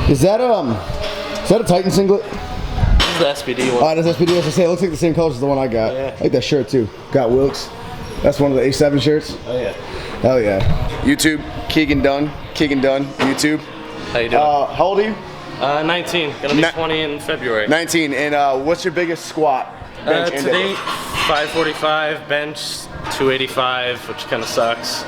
Is that a Titan singlet? This is the SPD one. Oh, that's SPD. I was gonna say, it looks like the same colors as the one I got. Yeah. I like that shirt too. Got Wilkes. That's one of the A7 shirts. Oh yeah. Hell yeah. YouTube, Keegan Dunn. Keegan Dunn, YouTube. How you doing? How old are you? 19. Gonna be 20 in February. 19. And what's your biggest squat? Bench and Today, deadlift? 545, bench 285, which kind of sucks.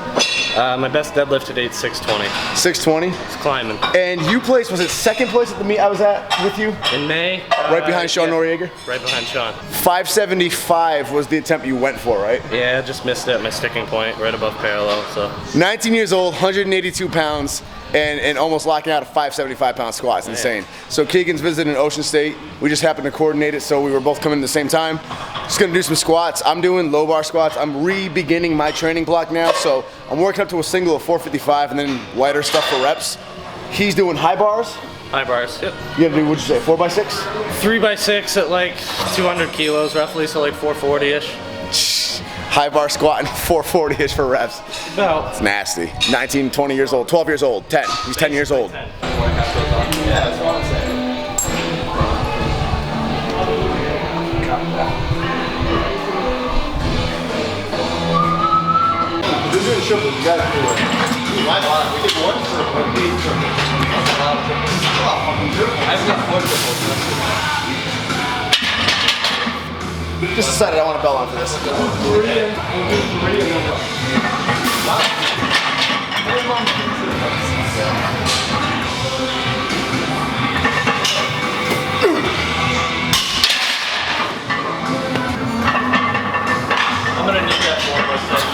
My best deadlift to date, 620. 620? It's climbing. And you placed, was it second place at the meet I was at with you? In May. Right behind Sean Noriega? Right behind Sean. 575 was the attempt you went for, right? Yeah, just missed it at my sticking point, right above parallel, so. 19 years old, 182 pounds, and almost locking out a 575-pound squat. It's insane. So Keegan's visiting Ocean State. We just happened to coordinate it, so we were both coming at the same time. Just gonna do some squats. I'm doing low bar squats. I'm re-beginning my training block now, so I'm working up to a single of 455 and then lighter stuff for reps. He's doing high bars. High bars, yep. You gotta do, what'd you say, 4x6? 3x6 at like 200 kilos roughly, so like 440-ish. High bar squatting 440-ish for reps. About. It's nasty. 19, 20 years old, 12 years old, 10. He's 10 years old. Yeah, that's what I'm saying. This is a triple, you gotta do it. We did one triple. I've got 4 triples. Just decided I want a bell on for this. I'm gonna need that 4x6.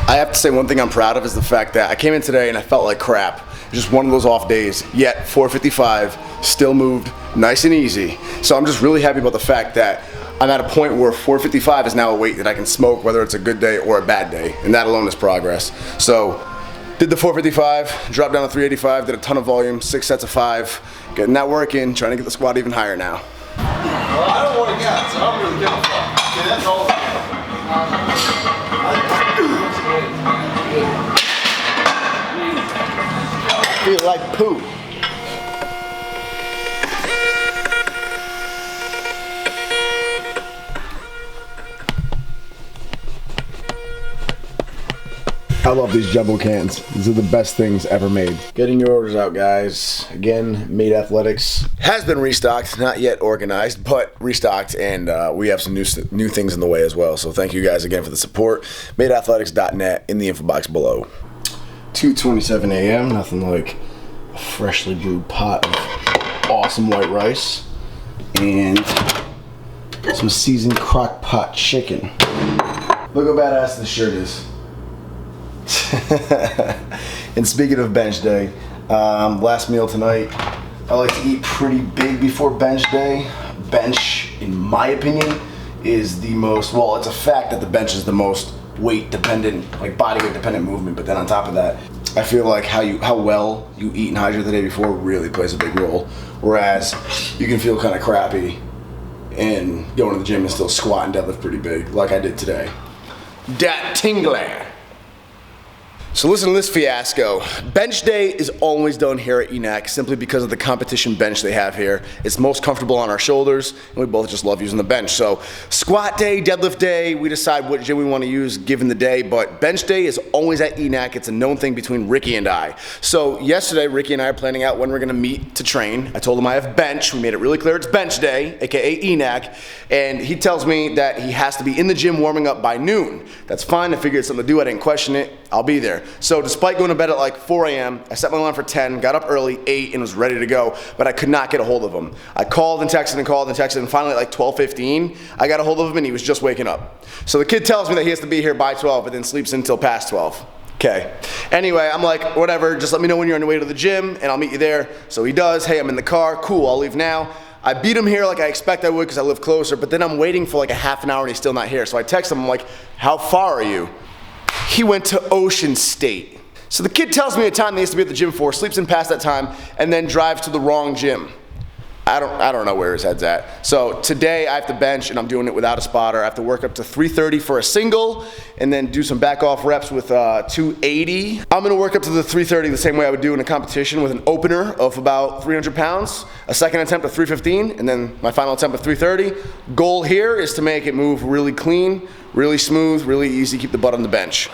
I have to say one thing I'm proud of is the fact that I came in today and I felt like crap. Just one of those off days, yet 455 still moved nice and easy. So I'm just really happy about the fact that I'm at a point where 455 is now a weight that I can smoke whether it's a good day or a bad day, and that alone is progress. So did the 455, dropped down to 385, did a ton of volume, 6 sets of 5, getting that work in, trying to get the squat even higher now. Well, I don't want to get, so I don't really give a fuck. Okay, that's all. I feel like poo. I love these jumbo cans. These are the best things ever made. Getting your orders out, guys. Again, Made Athletics has been restocked, not yet organized, but restocked, and we have some new things in the way as well. So thank you guys again for the support. MadeAthletics.net in the info box below. 2:27 a.m. Nothing like a freshly brewed pot of awesome white rice and Some seasoned crock pot chicken. Look how badass this shirt is. And speaking of bench day, last meal tonight, I like to eat pretty big before bench day. Bench, in my opinion, is the most, well, it's a fact that the bench is the most weight dependent, like body weight dependent movement, but then on top of that, I feel like how well you eat and hydrate the day before really plays a big role. Whereas you can feel kind of crappy and going to the gym and still squat and deadlift pretty big, like I did today. Dat tingler. So listen to this fiasco. Bench day is always done here at ENAC simply because of the competition bench they have here. It's most comfortable on our shoulders, and we both just love using the bench. So squat day, deadlift day, we decide what gym we want to use given the day, but bench day is always at ENAC. It's a known thing between Ricky and I. So yesterday, Ricky and I are planning out when we're gonna meet to train. I told him I have bench. We made it really clear it's bench day, AKA ENAC, and he tells me that he has to be in the gym warming up by noon. That's fine, I figured it's something to do, I didn't question it, I'll be there. So despite going to bed at like 4 a.m., I set my alarm for 10, got up early, ate, and was ready to go, but I could not get a hold of him. I called and texted and called and texted, and finally at like 12:15, I got a hold of him and he was just waking up. So the kid tells me that he has to be here by 12, but then sleeps until past 12. Okay. Anyway, I'm like, whatever, just let me know when you're on your way to the gym and I'll meet you there. So he does, hey, I'm in the car, cool, I'll leave now. I beat him here like I expect I would because I live closer, but then I'm waiting for like a half an hour and he's still not here. So I text him, I'm like, how far are you? He went to Ocean State. So the kid tells me the time he has to be at the gym for, sleeps in past that time, and then drives to the wrong gym. I don't know where his head's at. So today I have to bench and I'm doing it without a spotter. I have to work up to 330 for a single and then do some back off reps with 280. I'm gonna work up to the 330 the same way I would do in a competition with an opener of about 300 pounds, a second attempt of 315, and then my final attempt of 330. Goal here is to make it move really clean, really smooth, really easy, keep the butt on the bench.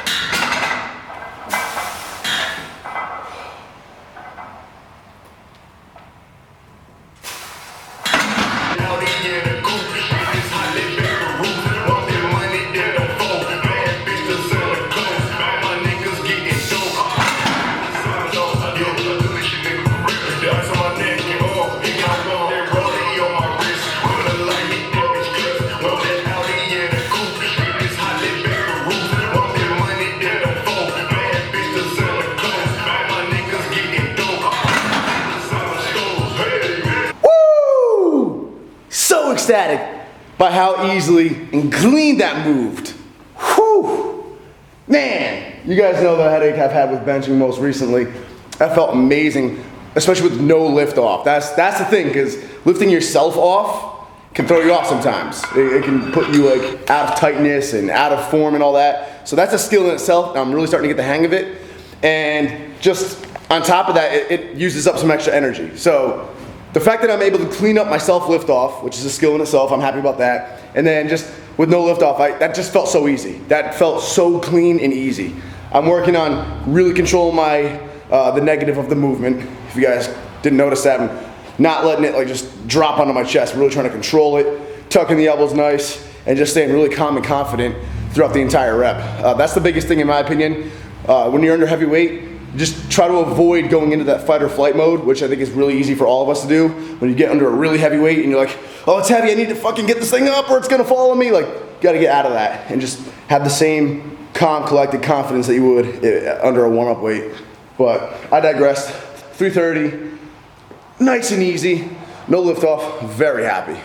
Ecstatic by how easily and clean that moved. Whew. Man, you guys know the headache I've had with benching most recently. That felt amazing, especially with no lift off. That's the thing, because lifting yourself off can throw you off sometimes. It can put you like out of tightness and out of form and all that. So that's a skill in itself. I'm really starting to get the hang of it. And just on top of that, it uses up some extra energy. So the fact that I'm able to clean up my self lift off, which is a skill in itself, I'm happy about that. And then just with no lift off, that just felt so easy. That felt so clean and easy. I'm working on really controlling my the negative of the movement. If you guys didn't notice that, I'm not letting it like just drop onto my chest. Really trying to control it, tucking the elbows nice, and just staying really calm and confident throughout the entire rep. That's the biggest thing in my opinion. When you're under heavy weight, just try to avoid going into that fight or flight mode, which I think is really easy for all of us to do. When you get under a really heavy weight and you're like, oh, it's heavy, I need to fucking get this thing up or it's gonna fall on me. Like, you gotta get out of that and just have the same calm, collected confidence that you would under a warm-up weight. But I digress. 330, nice and easy, no lift off, very happy.